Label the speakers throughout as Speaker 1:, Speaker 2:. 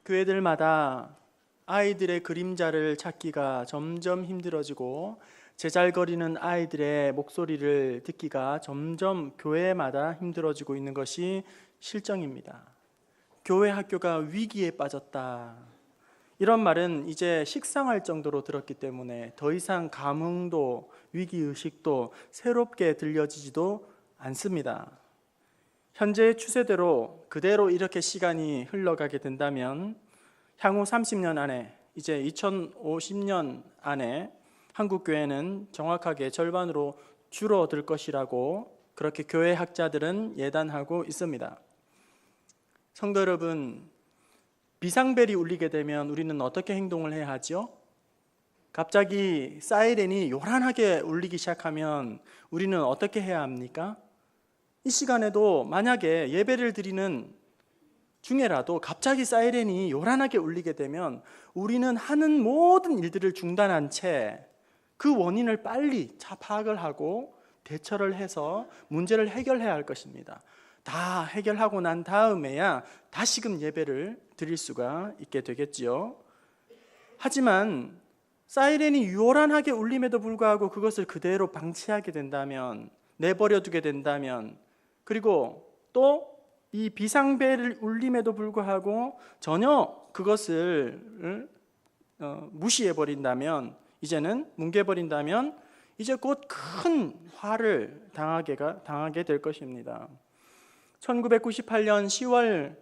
Speaker 1: 교회들마다 아이들의 그림자를 찾기가 점점 힘들어지고 제잘거리는 아이들의 목소리를 듣기가 점점 교회마다 힘들어지고 있는 것이 실정입니다. 교회 학교가 위기에 빠졌다. 이런 말은 이제 식상할 정도로 들었기 때문에 더 이상 감흥도 위기의식도 새롭게 들려지지도 않습니다. 현재의 추세대로 그대로 이렇게 시간이 흘러가게 된다면 향후 30년 안에, 이제 2050년 안에 한국 교회는 정확하게 절반으로 줄어들 것이라고 그렇게 교회 학자들은 예단하고 있습니다. 성도 여러분, 비상벨이 울리게 되면 우리는 어떻게 행동을 해야 하죠? 갑자기 사이렌이 요란하게 울리기 시작하면 우리는 어떻게 해야 합니까? 이 시간에도 만약에 예배를 드리는 중에라도 갑자기 사이렌이 요란하게 울리게 되면 우리는 하는 모든 일들을 중단한 채 그 원인을 빨리 파악을 하고 대처를 해서 문제를 해결해야 할 것입니다. 다 해결하고 난 다음에야 다시금 예배를 드릴 수가 있게 되겠지요. 하지만 사이렌이 요란하게 울림에도 불구하고 그것을 그대로 방치하게 된다면, 내버려 두게 된다면, 그리고 또 이 비상벨을 울림에도 불구하고 전혀 그것을 무시해버린다면, 이제는 뭉개버린다면 이제 곧 큰 화를 당하게 될 것입니다. 1998년 10월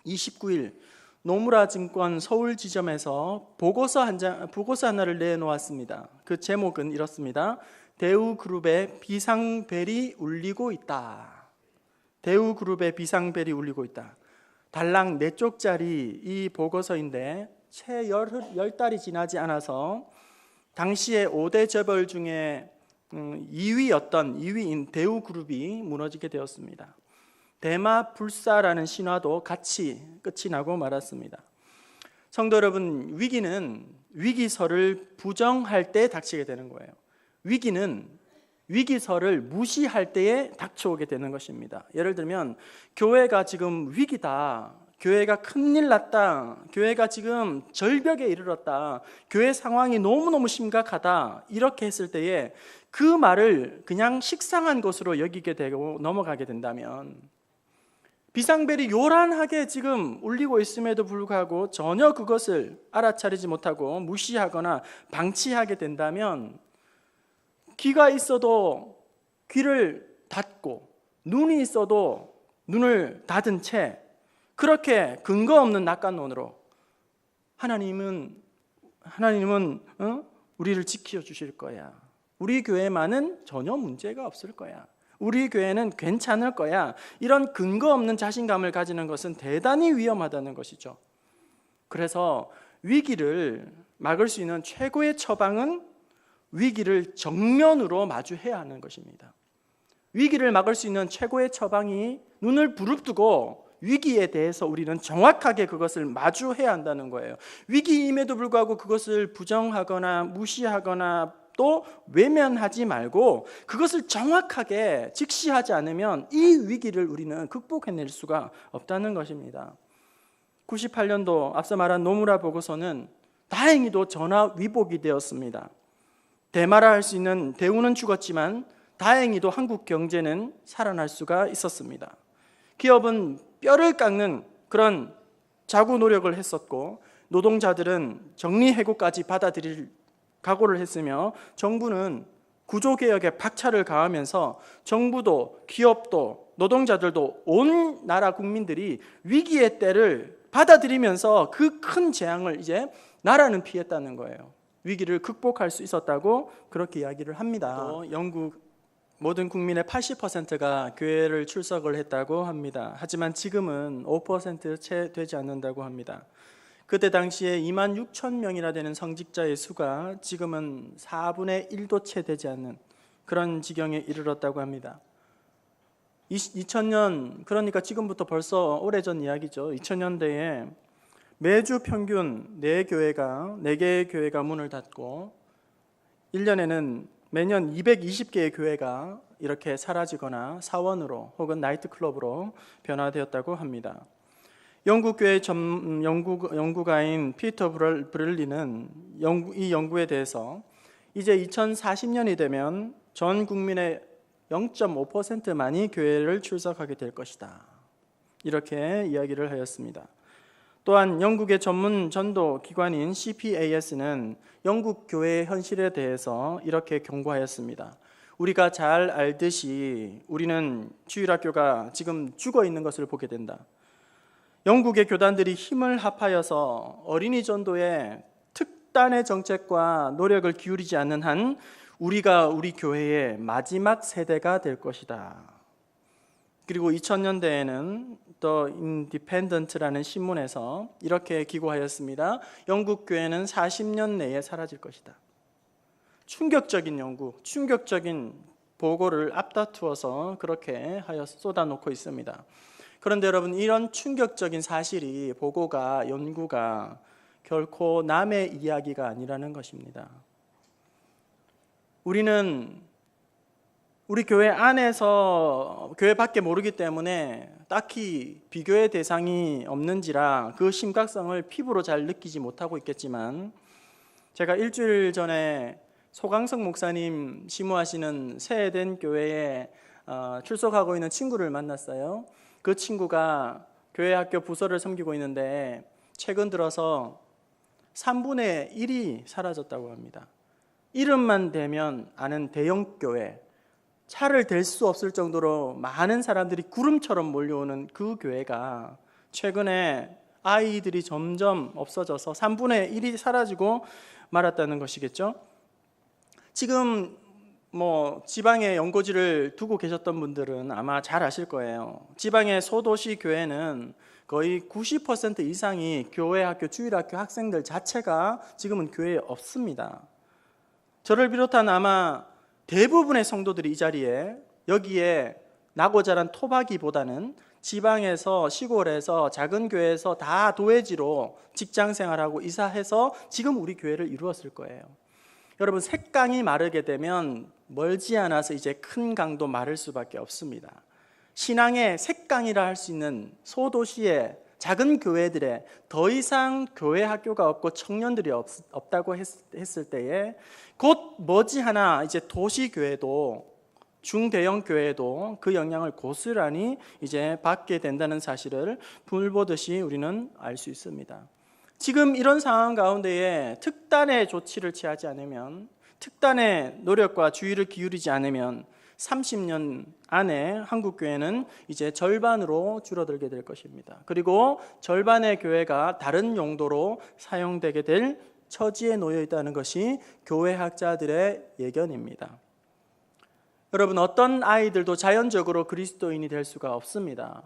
Speaker 1: 29일 노무라 증권 서울 지점에서 보고서 하나를 내놓았습니다. 그 제목은 이렇습니다. 대우그룹의 비상벨이 울리고 있다. 대우그룹의 비상벨이 울리고 있다. 달랑 4쪽짜리 이 보고서인데 채 10달이 지나지 않아서 당시의 5대 재벌 중에 2위인 대우그룹이 무너지게 되었습니다. 대마불사라는 신화도 같이 끝이 나고 말았습니다. 성도 여러분, 위기는 위기설을 부정할 때 닥치게 되는 거예요. 위기는 위기설을 무시할 때에 닥쳐오게 되는 것입니다. 예를 들면 교회가 지금 위기다, 교회가 큰일 났다, 교회가 지금 절벽에 이르렀다, 교회 상황이 너무너무 심각하다, 이렇게 했을 때에 그 말을 그냥 식상한 것으로 여기게 되고 넘어가게 된다면, 비상벨이 요란하게 지금 울리고 있음에도 불구하고 전혀 그것을 알아차리지 못하고 무시하거나 방치하게 된다면, 귀가 있어도 귀를 닫고 눈이 있어도 눈을 닫은 채 그렇게 근거 없는 낙관론으로 하나님은 우리를 지켜주실 거야, 우리 교회만은 전혀 문제가 없을 거야, 우리 교회는 괜찮을 거야, 이런 근거 없는 자신감을 가지는 것은 대단히 위험하다는 것이죠. 그래서 위기를 막을 수 있는 최고의 처방은 위기를 정면으로 마주해야 하는 것입니다. 위기를 막을 수 있는 최고의 처방이 눈을 부릅뜨고 위기에 대해서 우리는 정확하게 그것을 마주해야 한다는 거예요. 위기임에도 불구하고 그것을 부정하거나 무시하거나 또 외면하지 말고 그것을 정확하게 직시하지 않으면 이 위기를 우리는 극복해낼 수가 없다는 것입니다. 98년도 앞서 말한 노무라 보고서는 다행히도 전화위복이 되었습니다. 대마라 할 수 있는 대우는 죽었지만 다행히도 한국 경제는 살아날 수가 있었습니다. 기업은 뼈를 깎는 그런 자구 노력을 했었고 노동자들은 정리해고까지 받아들일 각오를 했으며 정부는 구조개혁에 박차를 가하면서 정부도 기업도 노동자들도 온 나라 국민들이 위기의 때를 받아들이면서 그 큰 재앙을 이제 나라는 피했다는 거예요. 위기를 극복할 수 있었다고 그렇게 이야기를 합니다. 또 영국 모든 국민의 80%가 교회를 출석을 했다고 합니다. 하지만 지금은 5% 채 되지 않는다고 합니다. 그때 당시에 26,000명이나 되는 성직자의 수가 지금은 4분의 1도 채 되지 않는 그런 지경에 이르렀다고 합니다. 2000년, 그러니까 지금부터 벌써 오래전 이야기죠. 2000년대에 매주 평균 4개의 교회가 문을 닫고 1년에는 매년 220개의 교회가 이렇게 사라지거나 사원으로 혹은 나이트클럽으로 변화되었다고 합니다. 영국 교회 연구가인 피터 브렐리는 이 연구에 대해서 이제 2040년이 되면 전 국민의 0.5%만이 교회를 출석하게 될 것이다, 이렇게 이야기를 하였습니다. 또한 영국의 전문 전도 기관인 CPAS는 영국 교회의 현실에 대해서 이렇게 경고하였습니다. 우리가 잘 알듯이 우리는 주일학교가 지금 죽어 있는 것을 보게 된다. 영국의 교단들이 힘을 합하여서 어린이 전도에 특단의 정책과 노력을 기울이지 않는 한 우리가 우리 교회의 마지막 세대가 될 것이다. 그리고 2000년대에는 더 인디펜던트라는 신문에서 이렇게 기고하였습니다. 영국 교회는 40년 내에 사라질 것이다. 충격적인 연구, 충격적인 보고를 앞다투어서 그렇게 하여 쏟아놓고 있습니다. 그런데 여러분, 이런 충격적인 사실이, 보고가, 연구가 결코 남의 이야기가 아니라는 것입니다. 우리는 우리 교회 안에서 교회 밖에 모르기 때문에 딱히 비교의 대상이 없는지라 그 심각성을 피부로 잘 느끼지 못하고 있겠지만, 제가 일주일 전에 소강석 목사님 시무하시는 새해된 교회에 출석하고 있는 친구를 만났어요. 그 친구가 교회 학교 부서를 섬기고 있는데 최근 들어서 3분의 1이 사라졌다고 합니다. 이름만 대면 아는 대형 교회, 차를 댈 수 없을 정도로 많은 사람들이 구름처럼 몰려오는 그 교회가 최근에 아이들이 점점 없어져서 3분의 1이 사라지고 말았다는 것이겠죠. 지금 지방에 연고지를 두고 계셨던 분들은 아마 잘 아실 거예요. 지방의 소도시 교회는 거의 90% 이상이 교회 학교, 주일학교 학생들 자체가 지금은 교회에 없습니다. 저를 비롯한 아마 대부분의 성도들이 이 자리에, 여기에 나고 자란 토박이보다는 지방에서, 시골에서, 작은 교회에서 다 도회지로 직장 생활하고 이사해서 지금 우리 교회를 이루었을 거예요. 여러분, 샛강이 마르게 되면 멀지 않아서 이제 큰 강도 마를 수밖에 없습니다. 신앙의 샛강이라 할 수 있는 소도시의 작은 교회들에 더 이상 교회 학교가 없고 청년들이 없다고 했을 때에 곧 머지않아 이제 도시교회도, 중대형 교회도 그 영향을 고스란히 이제 받게 된다는 사실을 불보듯이 우리는 알 수 있습니다. 지금 이런 상황 가운데에 특단의 조치를 취하지 않으면, 특단의 노력과 주의를 기울이지 않으면 30년 안에 한국교회는 이제 절반으로 줄어들게 될 것입니다. 그리고 절반의 교회가 다른 용도로 사용되게 될 처지에 놓여 있다는 것이 교회학자들의 예견입니다. 여러분, 어떤 아이들도 자연적으로 그리스도인이 될 수가 없습니다.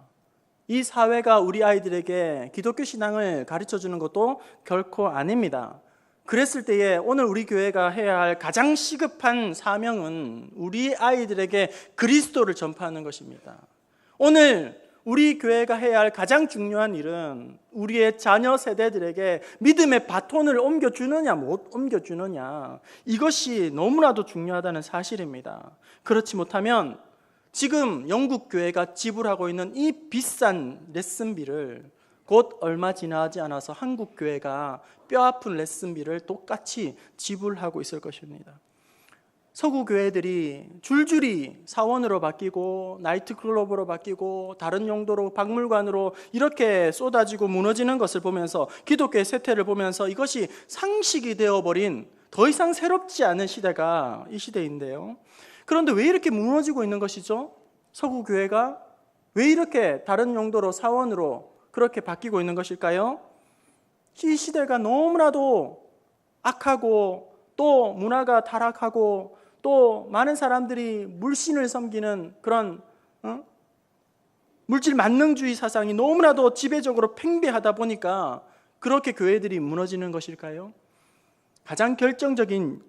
Speaker 1: 이 사회가 우리 아이들에게 기독교 신앙을 가르쳐주는 것도 결코 아닙니다. 그랬을 때에 오늘 우리 교회가 해야 할 가장 시급한 사명은 우리 아이들에게 그리스도를 전파하는 것입니다. 오늘 우리 교회가 해야 할 가장 중요한 일은 우리의 자녀 세대들에게 믿음의 바톤을 옮겨주느냐 못 옮겨주느냐, 이것이 너무나도 중요하다는 사실입니다. 그렇지 못하면 지금 영국 교회가 지불하고 있는 이 비싼 레슨비를 곧 얼마 지나지 않아서 한국 교회가 뼈아픈 레슨비를 똑같이 지불하고 있을 것입니다. 서구 교회들이 줄줄이 사원으로 바뀌고 나이트클럽으로 바뀌고 다른 용도로 박물관으로 이렇게 쏟아지고 무너지는 것을 보면서, 기독교의 쇠퇴를 보면서 이것이 상식이 되어버린, 더 이상 새롭지 않은 시대가 이 시대인데요. 그런데 왜 이렇게 무너지고 있는 것이죠? 서구 교회가 왜 이렇게 다른 용도로 사원으로 그렇게 바뀌고 있는 것일까요? 이 시대가 너무나도 악하고 또 문화가 타락하고 또 많은 사람들이 물신을 섬기는 그런 물질 만능주의 사상이 너무나도 지배적으로 팽배하다 보니까 그렇게 교회들이 무너지는 것일까요? 가장 결정적인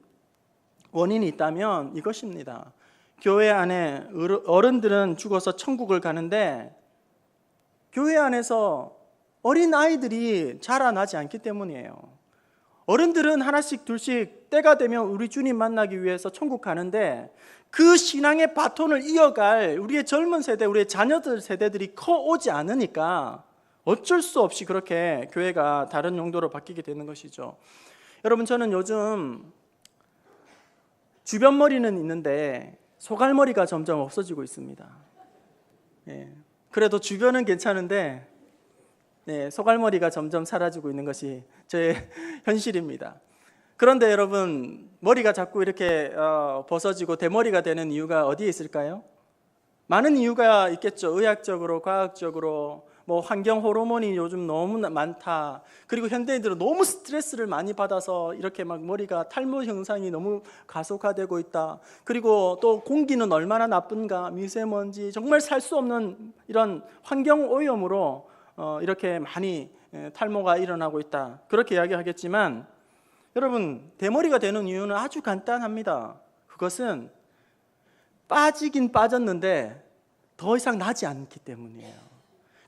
Speaker 1: 원인이 있다면 이것입니다. 교회 안에 어른들은 죽어서 천국을 가는데 교회 안에서 어린 아이들이 자라나지 않기 때문이에요. 어른들은 하나씩 둘씩 때가 되면 우리 주님 만나기 위해서 천국 가는데 그 신앙의 바톤을 이어갈 우리의 젊은 세대, 우리의 자녀들 세대들이 커오지 않으니까 어쩔 수 없이 그렇게 교회가 다른 용도로 바뀌게 되는 것이죠. 여러분, 저는 요즘 주변 머리는 있는데 소갈머리가 점점 없어지고 있습니다. 그래도 주변은 괜찮은데 소갈머리가 점점 사라지고 있는 것이 저의 현실입니다. 그런데 여러분, 머리가 자꾸 이렇게 벗어지고 대머리가 되는 이유가 어디에 있을까요? 많은 이유가 있겠죠. 의학적으로, 과학적으로, 환경 호르몬이 요즘 너무 많다. 그리고 현대인들은 너무 스트레스를 많이 받아서 이렇게 막 머리가 탈모 현상이 너무 가속화되고 있다. 그리고 또 공기는 얼마나 나쁜가, 미세먼지, 정말 살 수 없는 이런 환경 오염으로 이렇게 많이 탈모가 일어나고 있다. 그렇게 이야기하겠지만, 여러분, 대머리가 되는 이유는 아주 간단합니다. 그것은 빠지긴 빠졌는데 더 이상 나지 않기 때문이에요.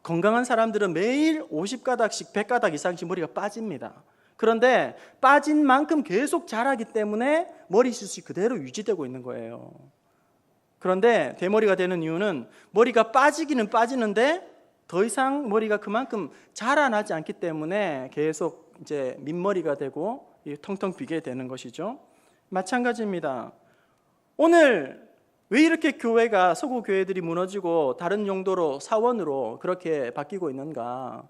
Speaker 1: 건강한 사람들은 매일 50가닥씩 100가닥 이상씩 머리가 빠집니다. 그런데 빠진 만큼 계속 자라기 때문에 머리숱이 그대로 유지되고 있는 거예요. 그런데 대머리가 되는 이유는 머리가 빠지기는 빠지는데 더 이상 머리가 그만큼 자라나지 않기 때문에 계속 이제 민머리가 되고 텅텅 비게 되는 것이죠. 마찬가지입니다. 오늘 왜 이렇게 교회가, 서구 교회들이 무너지고 다른 용도로, 사원으로 그렇게 바뀌고 있는가?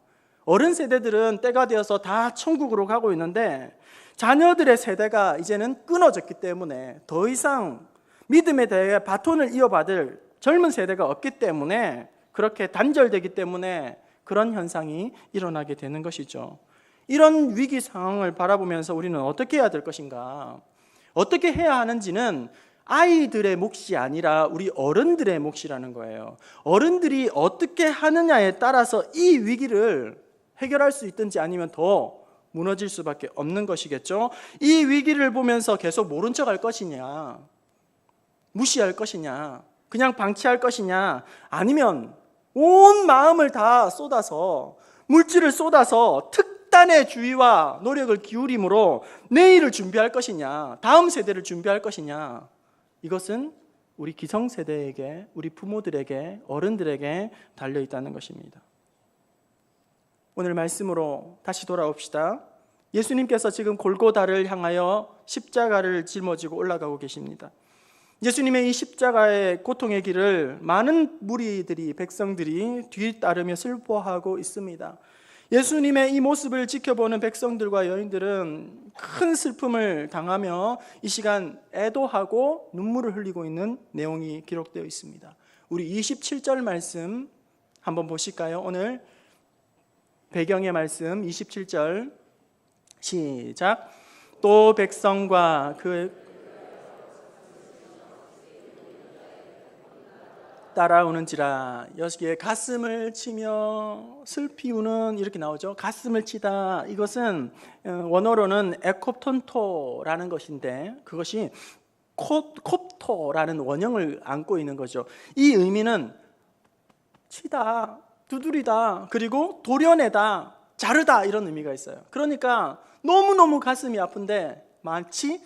Speaker 1: 어른 세대들은 때가 되어서 다 천국으로 가고 있는데 자녀들의 세대가 이제는 끊어졌기 때문에 더 이상 믿음에 대해 바톤을 이어받을 젊은 세대가 없기 때문에, 그렇게 단절되기 때문에 그런 현상이 일어나게 되는 것이죠. 이런 위기 상황을 바라보면서 우리는 어떻게 해야 될 것인가? 어떻게 해야 하는지는 아이들의 몫이 아니라 우리 어른들의 몫이라는 거예요. 어른들이 어떻게 하느냐에 따라서 이 위기를 해결할 수 있든지 아니면 더 무너질 수밖에 없는 것이겠죠. 이 위기를 보면서 계속 모른 척할 것이냐, 무시할 것이냐, 그냥 방치할 것이냐, 아니면 온 마음을 다 쏟아서, 물질을 쏟아서 특단의 주의와 노력을 기울임으로 내일을 준비할 것이냐, 다음 세대를 준비할 것이냐, 이것은 우리 기성세대에게, 우리 부모들에게, 어른들에게 달려있다는 것입니다. 오늘 말씀으로 다시 돌아옵시다. 예수님께서 지금 골고다를 향하여 십자가를 짊어지고 올라가고 계십니다. 예수님의 이 십자가의 고통의 길을 많은 무리들이, 백성들이 뒤따르며 슬퍼하고 있습니다. 예수님의 이 모습을 지켜보는 백성들과 여인들은 큰 슬픔을 당하며 이 시간 애도하고 눈물을 흘리고 있는 내용이 기록되어 있습니다. 우리 27절 말씀 한번 보실까요? 오늘 배경의 말씀 27절 시작. 또 백성과 그 따라오는지라. 여기에 가슴을 치며 슬피 우는 이렇게 나오죠. 가슴을 치다. 이것은 원어로는 에콥톤토라는 것인데 그것이 콥토라는 원형을 안고 있는 거죠. 이 의미는 치다, 두드리다, 그리고 도려내다, 자르다 이런 의미가 있어요. 그러니까 너무너무 가슴이 아픈데 마치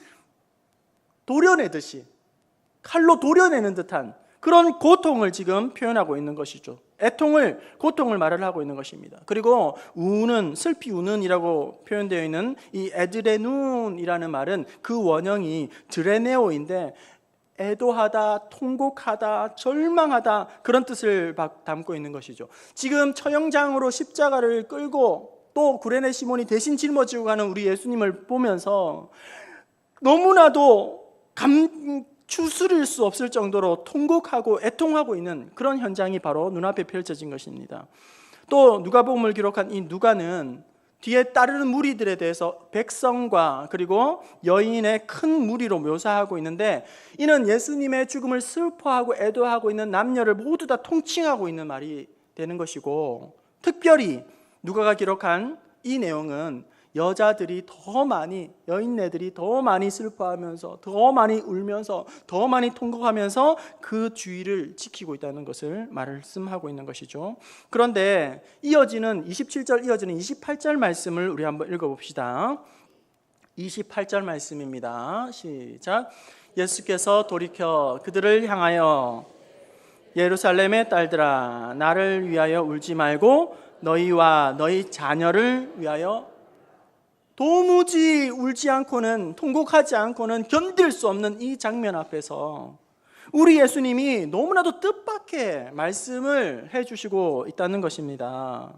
Speaker 1: 도려내듯이, 칼로 도려내는 듯한 그런 고통을 지금 표현하고 있는 것이죠. 애통을, 고통을 말을 하고 있는 것입니다. 그리고 우는, 슬피 우는이라고 표현되어 있는 이 에드레눈이라는 말은 그 원형이 드레네오인데 애도하다, 통곡하다, 절망하다 그런 뜻을 담고 있는 것이죠. 지금 처형장으로 십자가를 끌고 또 구레네 시몬이 대신 짊어지고 가는 우리 예수님을 보면서 너무나도 추스릴 수 없을 정도로 통곡하고 애통하고 있는 그런 현장이 바로 눈앞에 펼쳐진 것입니다. 또 누가복음을 기록한 이 누가는 뒤에 따르는 무리들에 대해서 백성과 그리고 여인의 큰 무리로 묘사하고 있는데, 이는 예수님의 죽음을 슬퍼하고 애도하고 있는 남녀를 모두 다 통칭하고 있는 말이 되는 것이고, 특별히 누가가 기록한 이 내용은 여자들이 더 많이, 여인네들이 더 많이 슬퍼하면서, 더 많이 울면서, 더 많이 통곡하면서 그 주의를 지키고 있다는 것을 말씀하고 있는 것이죠. 그런데 이어지는 27절 이어지는 28절 말씀을 우리 한번 읽어봅시다. 28절 말씀입니다. 시작. 예수께서 돌이켜 그들을 향하여 예루살렘의 딸들아 나를 위하여 울지 말고 너희와 너희 자녀를 위하여. 도무지 울지 않고는, 통곡하지 않고는 견딜 수 없는 이 장면 앞에서 우리 예수님이 너무나도 뜻밖의 말씀을 해주시고 있다는 것입니다.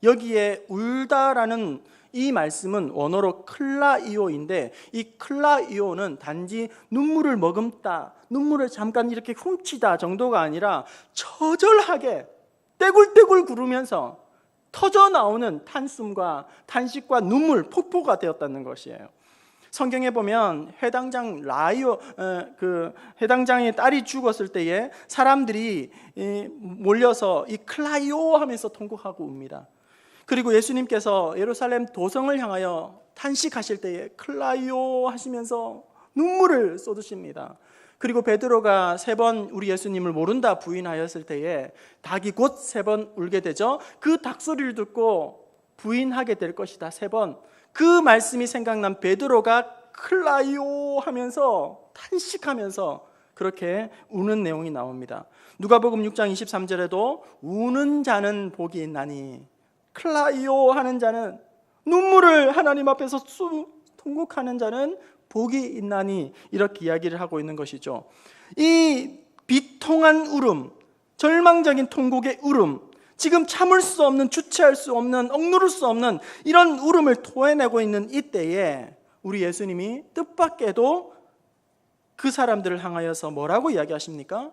Speaker 1: 여기에 울다라는 이 말씀은 원어로 클라이오인데, 이 클라이오는 단지 눈물을 머금다, 눈물을 잠깐 이렇게 훔치다 정도가 아니라 처절하게 떼굴떼굴 구르면서 터져 나오는 탄숨과 탄식과 눈물, 폭포가 되었다는 것이에요. 성경에 보면 해당장 해당장의 딸이 죽었을 때에 사람들이 몰려서 이 클라이오 하면서 통곡하고 웁니다. 그리고 예수님께서 예루살렘 도성을 향하여 탄식하실 때에 클라이오 하시면서 눈물을 쏟으십니다. 그리고 베드로가 3번 우리 예수님을 모른다 부인하였을 때에 닭이 곧 3번 울게 되죠. 그 닭 소리를 듣고 부인하게 될 것이다 3번. 그 말씀이 생각난 베드로가 클라이오 하면서 탄식하면서 그렇게 우는 내용이 나옵니다. 누가복음 6장 23절에도 우는 자는 복이 있나니, 클라이오 하는 자는, 눈물을 하나님 앞에서 통곡하는 자는 복이 있나니, 이렇게 이야기를 하고 있는 것이죠. 이 비통한 울음, 절망적인 통곡의 울음, 지금 참을 수 없는, 주체할 수 없는, 억누를 수 없는 이런 울음을 토해내고 있는 이때에 우리 예수님이 뜻밖에도 그 사람들을 향하여서 뭐라고 이야기하십니까?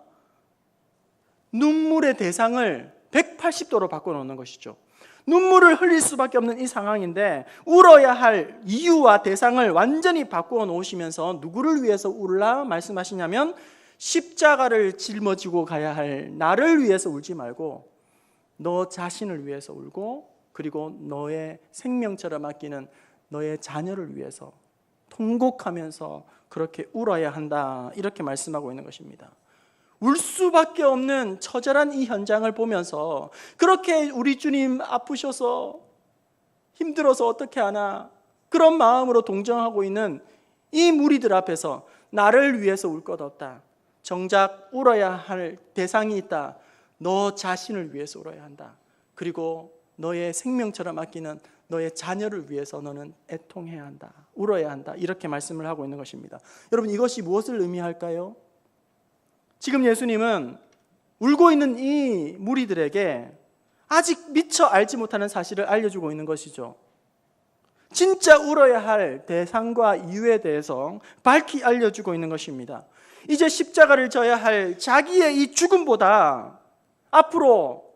Speaker 1: 눈물의 대상을 180도로 바꿔놓는 것이죠. 눈물을 흘릴 수밖에 없는 이 상황인데 울어야 할 이유와 대상을 완전히 바꾸어 놓으시면서 누구를 위해서 울라 말씀하시냐면, 십자가를 짊어지고 가야 할 나를 위해서 울지 말고 너 자신을 위해서 울고, 그리고 너의 생명처럼 아끼는 너의 자녀를 위해서 통곡하면서 그렇게 울어야 한다, 이렇게 말씀하고 있는 것입니다. 울 수밖에 없는 처절한 이 현장을 보면서 그렇게 우리 주님 아프셔서 힘들어서 어떻게 하나, 그런 마음으로 동정하고 있는 이 무리들 앞에서 나를 위해서 울 것 없다, 정작 울어야 할 대상이 있다, 너 자신을 위해서 울어야 한다, 그리고 너의 생명처럼 아끼는 너의 자녀를 위해서 너는 애통해야 한다, 울어야 한다, 이렇게 말씀을 하고 있는 것입니다. 여러분, 이것이 무엇을 의미할까요? 지금 예수님은 울고 있는 이 무리들에게 아직 미처 알지 못하는 사실을 알려주고 있는 것이죠. 진짜 울어야 할 대상과 이유에 대해서 밝히 알려주고 있는 것입니다. 이제 십자가를 져야 할 자기의 이 죽음보다 앞으로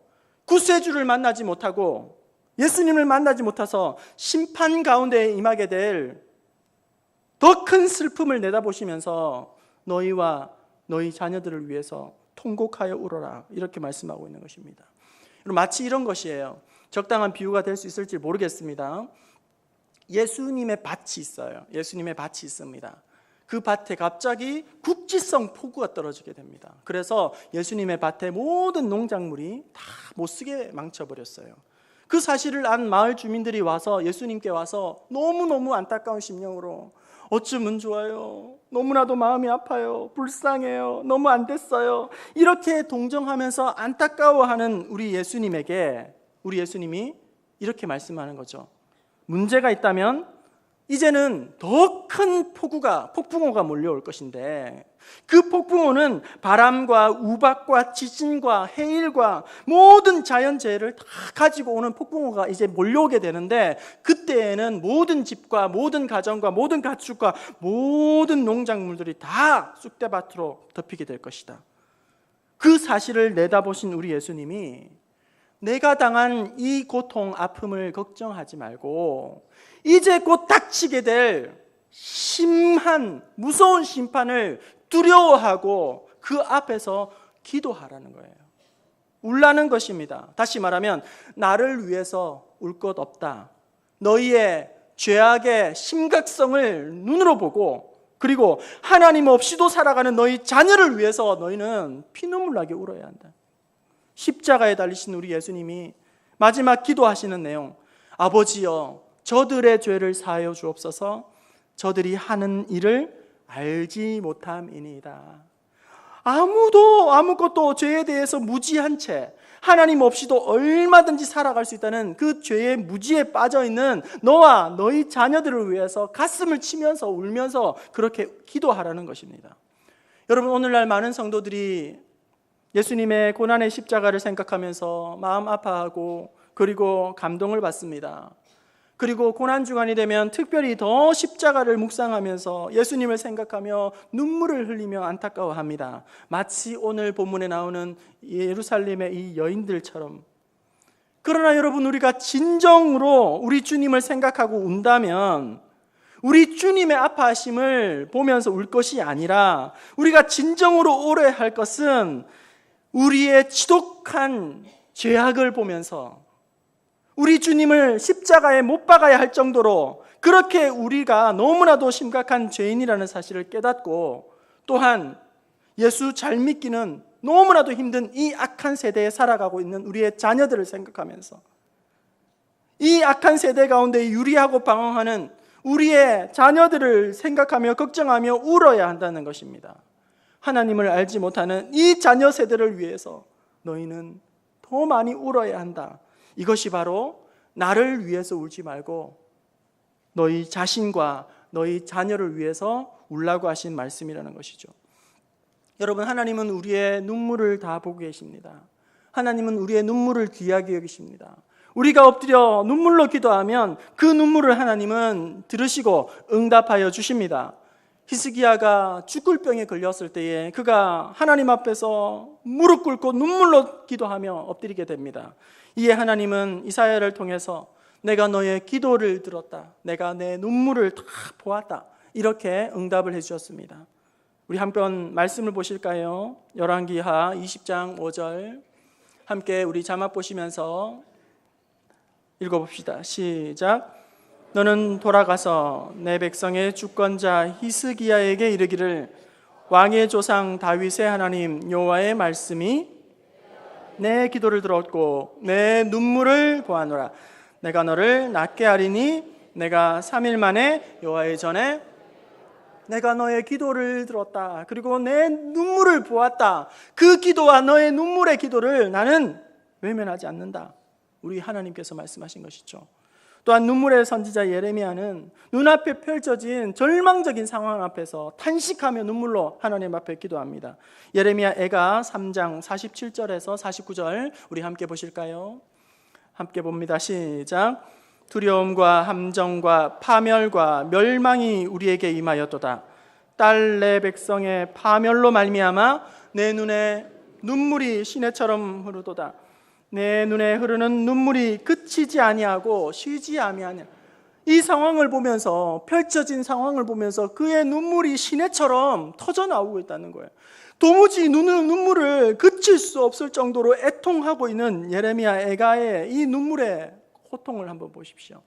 Speaker 1: 구세주를 만나지 못하고 예수님을 만나지 못해서 심판 가운데 임하게 될 더 큰 슬픔을 내다보시면서 너희와 너희 자녀들을 위해서 통곡하여 울어라, 이렇게 말씀하고 있는 것입니다. 마치 이런 것이에요. 적당한 비유가 될 수 있을지 모르겠습니다. 예수님의 밭이 있어요. 예수님의 밭이 있습니다. 그 밭에 갑자기 국지성 폭우가 떨어지게 됩니다. 그래서 예수님의 밭의 모든 농작물이 다 못쓰게 망쳐버렸어요. 그 사실을 안 마을 주민들이 와서 예수님께 와서 너무너무 안타까운 심령으로, 어쩌면 좋아요, 너무나도 마음이 아파요, 불쌍해요, 너무 안 됐어요, 이렇게 동정하면서 안타까워하는 우리 예수님에게 우리 예수님이 이렇게 말씀하는 거죠. 문제가 있다면 이제는 더 큰 폭풍우가 몰려올 것인데, 그 폭풍우는 바람과 우박과 지진과 해일과 모든 자연재해를 다 가지고 오는 폭풍우가 이제 몰려오게 되는데, 그때에는 모든 집과 모든 가정과 모든 가축과 모든 농작물들이 다 쑥대밭으로 덮이게 될 것이다. 그 사실을 내다보신 우리 예수님이 내가 당한 이 고통, 아픔을 걱정하지 말고 이제 곧 닥치게 될 심한 무서운 심판을 두려워하고 그 앞에서 기도하라는 거예요. 울라는 것입니다. 다시 말하면 나를 위해서 울 것 없다. 너희의 죄악의 심각성을 눈으로 보고, 그리고 하나님 없이도 살아가는 너희 자녀를 위해서 너희는 피눈물 나게 울어야 한다. 십자가에 달리신 우리 예수님이 마지막 기도하시는 내용, 아버지여 저들의 죄를 사하여 주옵소서, 저들이 하는 일을 알지 못함이니이다. 아무것도 죄에 대해서 무지한 채 하나님 없이도 얼마든지 살아갈 수 있다는 그 죄의 무지에 빠져있는 너와 너희 자녀들을 위해서 가슴을 치면서 울면서 그렇게 기도하라는 것입니다. 여러분, 오늘날 많은 성도들이 예수님의 고난의 십자가를 생각하면서 마음 아파하고 그리고 감동을 받습니다. 그리고 고난주간이 되면 특별히 더 십자가를 묵상하면서 예수님을 생각하며 눈물을 흘리며 안타까워합니다. 마치 오늘 본문에 나오는 예루살렘의 이 여인들처럼. 그러나 여러분, 우리가 진정으로 우리 주님을 생각하고 운다면 우리 주님의 아파하심을 보면서 울 것이 아니라 우리가 진정으로 울어야 할 것은 우리의 지독한 죄악을 보면서 우리 주님을 십자가에 못 박아야 할 정도로 그렇게 우리가 너무나도 심각한 죄인이라는 사실을 깨닫고, 또한 예수 잘 믿기는 너무나도 힘든 이 악한 세대에 살아가고 있는 우리의 자녀들을 생각하면서 이 악한 세대 가운데 유리하고 방황하는 우리의 자녀들을 생각하며 걱정하며 울어야 한다는 것입니다. 하나님을 알지 못하는 이 자녀 세대를 위해서 너희는 더 많이 울어야 한다. 이것이 바로 나를 위해서 울지 말고 너희 자신과 너희 자녀를 위해서 울라고 하신 말씀이라는 것이죠. 여러분, 하나님은 우리의 눈물을 다 보고 계십니다. 하나님은 우리의 눈물을 귀하게 여기십니다. 우리가 엎드려 눈물로 기도하면 그 눈물을 하나님은 들으시고 응답하여 주십니다. 히스기야가 죽을 병에 걸렸을 때에 그가 하나님 앞에서 무릎 꿇고 눈물로 기도하며 엎드리게 됩니다. 이에 하나님은 이사야를 통해서 내가 너의 기도를 들었다, 내가 내 눈물을 다 보았다, 이렇게 응답을 해주셨습니다. 우리 한번 말씀을 보실까요? 열왕기하 20장 5절 함께 우리 자막 보시면서 읽어봅시다. 시작. 너는 돌아가서 내 백성의 주권자 히스기야에게 이르기를 왕의 조상 다윗의 하나님 여호와의 말씀이 내 기도를 들었고 내 눈물을 보았노라. 내가 너를 낫게 하리니 내가 3일 만에 여호와의 전에 내가 너의 기도를 들었다. 그리고 내 눈물을 보았다. 그 기도와 너의 눈물의 기도를 나는 외면하지 않는다. 우리 하나님께서 말씀하신 것이죠. 또한 눈물의 선지자 예레미야는 눈앞에 펼쳐진 절망적인 상황 앞에서 탄식하며 눈물로 하나님 앞에 기도합니다. 예레미야 애가 3장 47절에서 49절 우리 함께 보실까요? 함께 봅니다. 시작. 두려움과 함정과 파멸과 멸망이 우리에게 임하였도다. 딸 내 백성의 파멸로 말미암아 내 눈에 눈물이 시내처럼 흐르도다. 내 눈에 흐르는 눈물이 그치지 아니하고 쉬지 아니하냐. 이 상황을 보면서, 펼쳐진 상황을 보면서 그의 눈물이 시내처럼 터져 나오고 있다는 거예요. 도무지 눈물을 그칠 수 없을 정도로 애통하고 있는 예레미야 애가의 이 눈물의 고통을 한번 보십시오.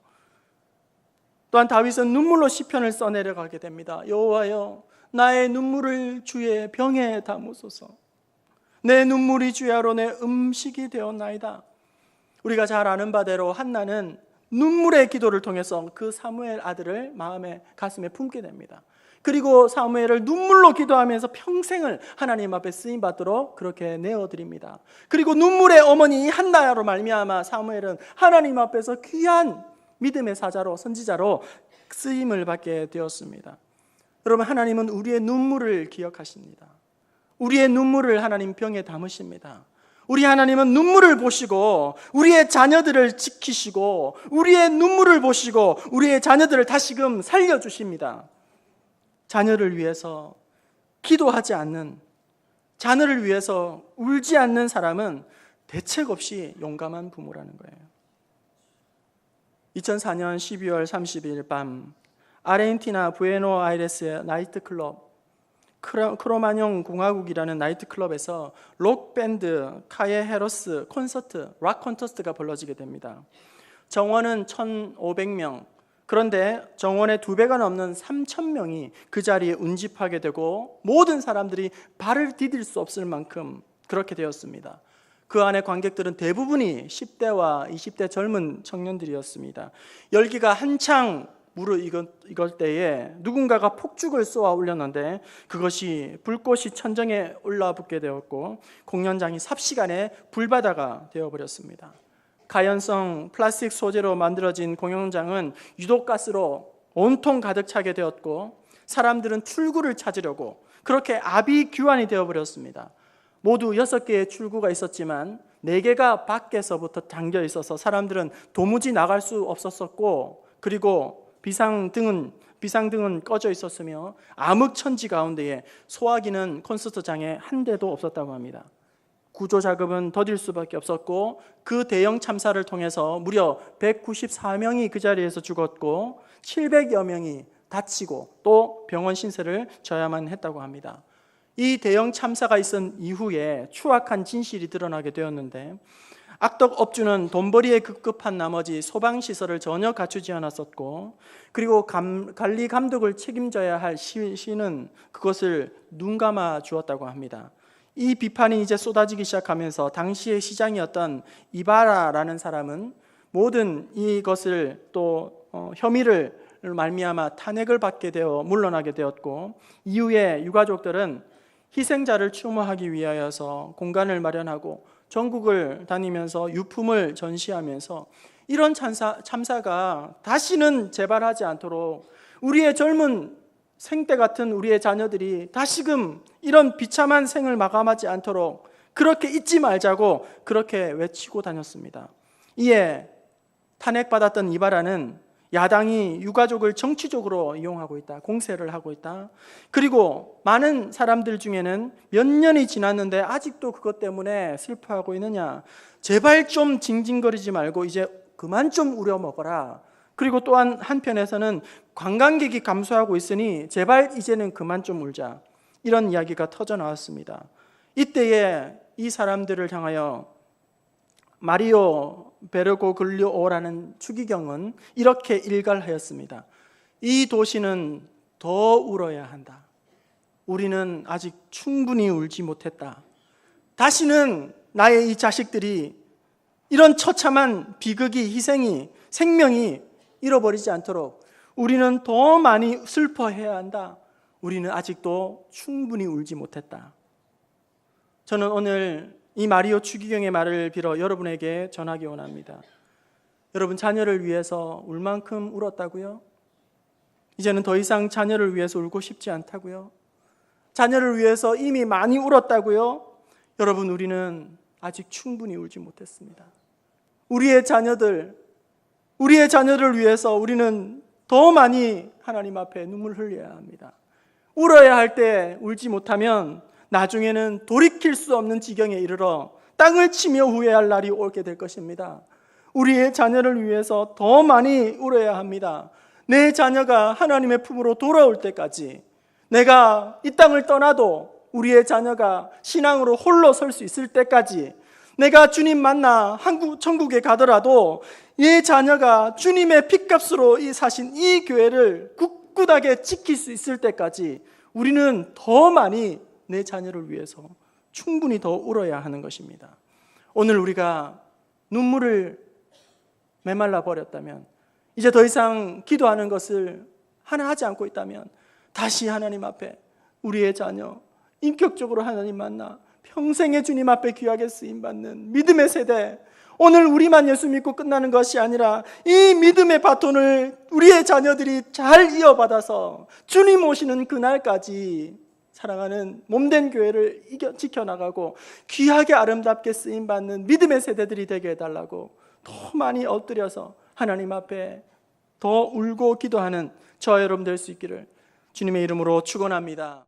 Speaker 1: 또한 다윗은 눈물로 시편을 써내려가게 됩니다. 여호와여, 나의 눈물을 주의 병에 담으소서. 내 눈물이 주야로 내 음식이 되었나이다. 우리가 잘 아는 바대로 한나는 눈물의 기도를 통해서 그 사무엘 아들을 가슴에 품게 됩니다. 그리고 사무엘을 눈물로 기도하면서 평생을 하나님 앞에 쓰임받도록 그렇게 내어드립니다. 그리고 눈물의 어머니 한나야로 말미암아 사무엘은 하나님 앞에서 귀한 믿음의 사자로, 선지자로 쓰임을 받게 되었습니다. 여러분, 하나님은 우리의 눈물을 기억하십니다. 우리의 눈물을 하나님 병에 담으십니다. 우리 하나님은 눈물을 보시고 우리의 자녀들을 지키시고 우리의 눈물을 보시고 우리의 자녀들을 다시금 살려주십니다. 자녀를 위해서 기도하지 않는, 자녀를 위해서 울지 않는 사람은 대책 없이 용감한 부모라는 거예요. 2004년 12월 30일 밤 아르헨티나 부에노아이레스의 나이트클럽 크로마뇽 공화국이라는 나이트클럽에서 록밴드 카예 헤로스 락 콘서트가 벌어지게 됩니다. 정원은 1,500명, 그런데 정원의 2배가 넘는 3,000명이 그 자리에 운집하게 되고 모든 사람들이 발을 디딜 수 없을 만큼 그렇게 되었습니다. 그 안에 관객들은 대부분이 10대와 20대 젊은 청년들이었습니다. 열기가 한창 무르익을 때에 누군가가 폭죽을 쏘아 올렸는데 그것이 불꽃이 천정에 올라붙게 되었고 공연장이 삽시간에 불바다가 되어버렸습니다. 가연성 플라스틱 소재로 만들어진 공연장은 유독가스로 온통 가득 차게 되었고 사람들은 출구를 찾으려고 그렇게 아비규환이 되어버렸습니다. 모두 6개의 출구가 있었지만 4개가 밖에서부터 잠겨 있어서 사람들은 도무지 나갈 수 없었고 그리고 비상등은 꺼져 있었으며 암흑천지 가운데에 소화기는 콘서트장에 한 대도 없었다고 합니다. 구조 작업은 더딜 수밖에 없었고 그 대형 참사를 통해서 무려 194명이 그 자리에서 죽었고 700여 명이 다치고 또 병원 신세를 져야만 했다고 합니다. 이 대형 참사가 있은 이후에 추악한 진실이 드러나게 되었는데 악덕 업주는 돈벌이에 급급한 나머지 소방시설을 전혀 갖추지 않았었고 그리고 관리 감독을 책임져야 할 시는 그것을 눈감아 주었다고 합니다. 이 비판이 이제 쏟아지기 시작하면서 당시의 시장이었던 이바라라는 사람은 모든 이것을 또 혐의를 말미암아 탄핵을 받게 되어 물러나게 되었고 이후에 유가족들은 희생자를 추모하기 위하여서 공간을 마련하고 전국을 다니면서 유품을 전시하면서 이런 참사가 다시는 재발하지 않도록 우리의 젊은 생때 같은 우리의 자녀들이 다시금 이런 비참한 생을 마감하지 않도록 그렇게 잊지 말자고 그렇게 외치고 다녔습니다. 이에 탄핵받았던 이바라는 야당이 유가족을 정치적으로 이용하고 있다, 공세를 하고 있다. 그리고 많은 사람들 중에는 몇 년이 지났는데 아직도 그것 때문에 슬퍼하고 있느냐, 제발 좀 징징거리지 말고 이제 그만 좀 우려먹어라. 그리고 또한 한편에서는 관광객이 감소하고 있으니 제발 이제는 그만 좀 울자, 이런 이야기가 터져 나왔습니다. 이때에 이 사람들을 향하여 마리오 베르고글리오라는 추기경은 이렇게 일갈하였습니다. 이 도시는 더 울어야 한다. 우리는 아직 충분히 울지 못했다. 다시는 나의 이 자식들이 이런 처참한 비극이, 희생이, 생명이 잃어버리지 않도록 우리는 더 많이 슬퍼해야 한다. 우리는 아직도 충분히 울지 못했다. 저는 오늘 이 마리오 추기경의 말을 빌어 여러분에게 전하기 원합니다. 여러분, 자녀를 위해서 울 만큼 울었다고요? 이제는 더 이상 자녀를 위해서 울고 싶지 않다고요? 자녀를 위해서 이미 많이 울었다고요? 여러분, 우리는 아직 충분히 울지 못했습니다. 우리의 자녀를 위해서 우리는 더 많이 하나님 앞에 눈물 흘려야 합니다. 울어야 할 때 울지 못하면 나중에는 돌이킬 수 없는 지경에 이르러 땅을 치며 후회할 날이 오게 될 것입니다. 우리의 자녀를 위해서 더 많이 울어야 합니다. 내 자녀가 하나님의 품으로 돌아올 때까지, 내가 이 땅을 떠나도 우리의 자녀가 신앙으로 홀로 설 수 있을 때까지, 내가 주님 만나 천국에 가더라도 이 자녀가 주님의 핏값으로 사신 이 교회를 굳굳하게 지킬 수 있을 때까지 우리는 더 많이 내 자녀를 위해서 충분히 더 울어야 하는 것입니다. 오늘 우리가 눈물을 메말라 버렸다면, 이제 더 이상 기도하는 것을 하나 하지 않고 있다면, 다시 하나님 앞에 우리의 자녀 인격적으로 하나님 만나 평생의 주님 앞에 귀하게 쓰임받는 믿음의 세대, 오늘 우리만 예수 믿고 끝나는 것이 아니라 이 믿음의 바톤을 우리의 자녀들이 잘 이어받아서 주님 오시는 그날까지 사랑하는 몸된 교회를 지켜나가고 귀하게 아름답게 쓰임받는 믿음의 세대들이 되게 해달라고 더 많이 엎드려서 하나님 앞에 더 울고 기도하는 저와 여러분 될 수 있기를 주님의 이름으로 축원합니다.